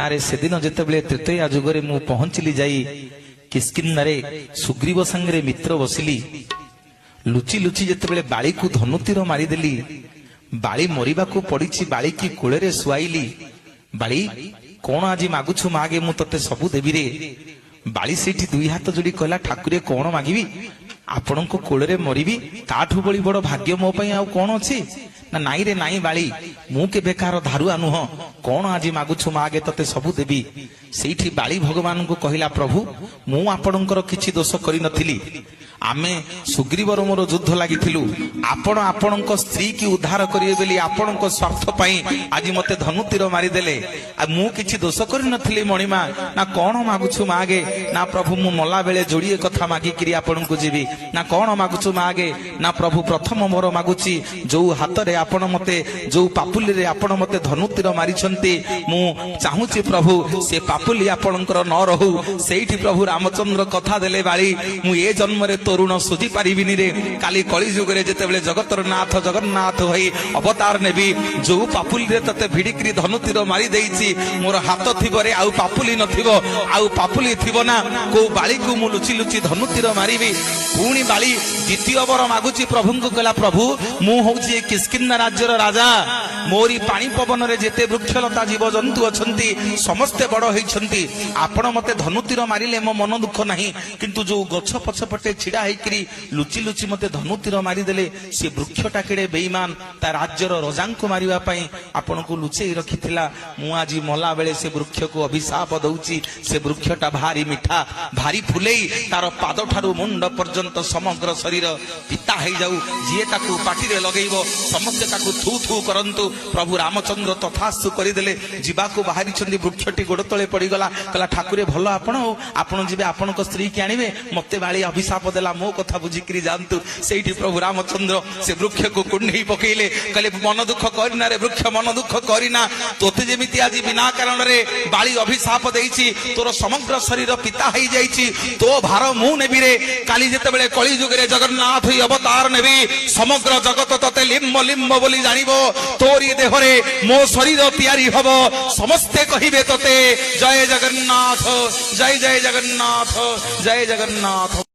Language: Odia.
ଆରେ ସେଦିନ ଯେତେବେଳେ ତ୍ରେତୟା ଯୁଗରେ ମୁଁ ପହଞ୍ଚିଲି ଯାଇ କିସ୍କିନ୍ଧାରେ ସୁଗ୍ରୀବ ସାଙ୍ଗରେ ମିତ୍ର ବସିଲି। ଲୁଚି ଲୁଚି ଯେତେବେଳେ ବାଳିକୁ ଧନୁତୀର ମାରିଦେଲି, ବାଳି ମରିବାକୁ ପଡିଛି, ବାଳିକି କୋଳରେ ଶୁଆଇଲି। ବାଳି କଣ ଆଜି ମାଗୁଛୁ ମାଗେ, ମୁଁ ତତେ ସବୁ ଦେବିରେ। ବାଳି ସେଇଠି ଦୁଇ ହାତ ଯୋଡି କହିଲା, ଠାକୁରେ କଣ ମାଗିବି, ଆପଣଙ୍କ କୋଳରେ ମରିବି, ତାଠୁ ବଳି ବଡ ଭାଗ୍ୟ ମୋ ପାଇଁ ଆଉ କଣ ଅଛି? ନା ନାଇଁ ରେ ନାଇଁ ବାଳି, ମୁଁ କେବେ କାହାର ଧାରୁଆ ନୁହଁ, କଣ ଆଜି ମାଗୁଛୁ ମାଗେ, ତତେ ସବୁ ଦେବି। ସେଇଠି ବାଳି ଭଗବାନଙ୍କୁ କହିଲା, ପ୍ରଭୁ ମୁଁ ଆପଣଙ୍କର କିଛି ଦୋଷ କରିନଥିଲି, ଆମେ ସୁଗ୍ରୀବର ମୋର ଯୁଦ୍ଧ ଲାଗିଥିଲୁ, ଆପଣ ଆପଣଙ୍କ ସ୍ତ୍ରୀ କି ଉଦ୍ଧାର କରିବେ ବୋଲି ଆପଣଙ୍କ ସ୍ୱାର୍ଥ ପାଇଁ ଆଜି ମତେ ଧନୁତୀର ମାରିଦେଲେ। ଆଉ ମୁଁ କିଛି ଦୋଷ କରିନଥିଲି ମଣିମା, ନା କଣ ମାଗୁଛୁ ମାଗେ। ନା ପ୍ରଭୁ ମୁଁ ମଲା ବେଳେ ଯୋଡିଏ କଥା ମାଗିକିରି ଆପଣଙ୍କୁ ଯିବି। ନା କଣ ମାଗୁଛୁ ମାଗେ। ନା ପ୍ରଭୁ ପ୍ରଥମ ମୋର ମାଗୁଛି, ଯୋଉ ହାତରେ ଆପଣ ମତେ, ଯୋଉ ପାପୁଲିରେ ଆପଣ ମତେ ଧନୁତୀର ମାରିଛନ୍ତି, ମୁଁ ଚାହୁଁଛି ପ୍ରଭୁ ସେ ପାପୁଲି ଆପଣଙ୍କର ନ ରହୁ। ସେଇଠି ପ୍ରଭୁ ରାମଚନ୍ଦ୍ର କଥା ଦେଲେ, ବାଳି ମୁଁ ଏ ଜନ୍ମରେ ତରୁଣ ସୁଝି ପାରିବିନି ରେ, କାଲି କଳି ଯୁଗରେ ଯେତେବେଳେ ଜଗତର ନାଥ ଜଗନ୍ନାଥ ହୋଇ ଅବତାର ନେବି, ଯୋଉ ପାପୁଲିରେ ତତେ ଭିଡିକିରି ଧନୁତୀର ମାରି ଦେଇଛି, ମୋର ହାତ ଥିବ ରେ, ଆଉ ପାପୁଲି ନଥିବ। ଆଉ ପାପୁଲି ଥିବ ନା, କୋଉ ବାଳିକୁ ମୁଁ ଲୁଚି ଲୁଚି ଧନୁତୀର ମାରିବି। ପୁଣି ବାଳି ଦ୍ୱିତୀୟ ବର ମାଗୁଛି ପ୍ରଭୁଙ୍କୁ, କହିଲା ପ୍ରଭୁ ମୁଁ ହଉଛି ଏ କିସ୍କିନ୍ଧା ରାଜ୍ୟର ରାଜା, ମୋରି ପାଣି ପବନରେ ଯେତେ ବୃକ୍ଷଲତା ଜୀବଜନ୍ତୁ ଅଛନ୍ତି ସମସ୍ତେ ବଡ ହେଇଛନ୍ତି, ଆପଣ ମତେ ଧନୁତୀର ମାରିଲେ ମୋ ମନ ଦୁଃଖ ନାହିଁ, କିନ୍ତୁ ଯୋଉ ଗଛ ପଛପଟେ ଛିଡା ହେଇକିରି ଲୁଚି ଲୁଚି ମତେ ଧନୁତୀର ମାରିଦେଲେ, ସେ ବୃକ୍ଷଟା କେଡେ ବେଇମାନ, ତା ରାଜ୍ୟର ରଜାଙ୍କୁ ମାରିବା ପାଇଁ ଆପଣଙ୍କୁ ଲୁଚେଇ ରଖିଥିଲା। ମୁଁ ଆଜି ମଲା ବେଳେ ସେ ବୃକ୍ଷକୁ ଅଭିଶାପ ଦଉଛି, ସେ ବୃକ୍ଷଟା ଭାରି ମିଠା, ଭାରି ଫୁଲେଇ, ତାର ପାଦ ଠାରୁ ମୁଣ୍ଡ ପର୍ଯ୍ୟନ୍ତ ସମଗ୍ର ଶରୀର ପିତା ହେଇଯାଉ, ଯିଏ ତାକୁ ପାଟିରେ ଲଗେଇବ ସମସ୍ତେ ତାକୁ ଥୁ ଥୁ କରନ୍ତୁ। ପ୍ରଭୁ ରାମଚନ୍ଦ୍ର ତଥାସ୍ତୁ କରିଦେଲେ, ଯିବାକୁ ବାହାରିଛନ୍ତି, ବୃକ୍ଷଟି ଗୋଡ ତଳେ ପଡିଗଲା। କହିଲା ଠାକୁରେ ଭଲ ଆପଣ, ଆପଣ ଯିବେ ଆପଣଙ୍କ ସ୍ତ୍ରୀ କି ଆଣିବେ, ମତେ ବାଳି ଅଭିଶାପ ଦେଲା, ମୋ କଥା ବୁଝିକିରି ଯାଆନ୍ତୁ। ସେଇଠି ପ୍ରଭୁ ରାମଚନ୍ଦ୍ର ସେ ବୃକ୍ଷକୁ କୁଣ୍ଢେଇ ପକେଇଲେ, କହିଲେ ମନ ଦୁଃଖ କରିନା ରେ ବୃକ୍ଷ, ମନ ଦୁଃଖ କରିନା, ତୋତେ ଯେମିତି ଆଜି ବିନା କାରଣରେ ବାଳି ଅଭିଶାପ ଦେଇଛି, ତୋର ସମଗ୍ର ଶରୀର ପିତା ହେଇଯାଇଛି, ତୋ ଭାର ମୁଁ ନେବି ରେ। କାଲି ଯେତେବେଳେ କଳି ଯୁଗରେ ଜଗନ୍ନାଥ ଅବତାର ନେବି, ସମଗ୍ର ଜଗତ ତତେ ଲିମ୍ବ ଲିମ୍ବ ବୋଲି ଜାଣିବ, ତୋରି ଦେହରେ ମୋ ଶରୀର ତିଆରି ହବ, ସମସ୍ତେ କହିବେ ତତେ ଜୟ ଜଗନ୍ନାଥ, ଜୟ ଜୟ ଜଗନ୍ନାଥ, ଜୟ ଜଗନ୍ନାଥ।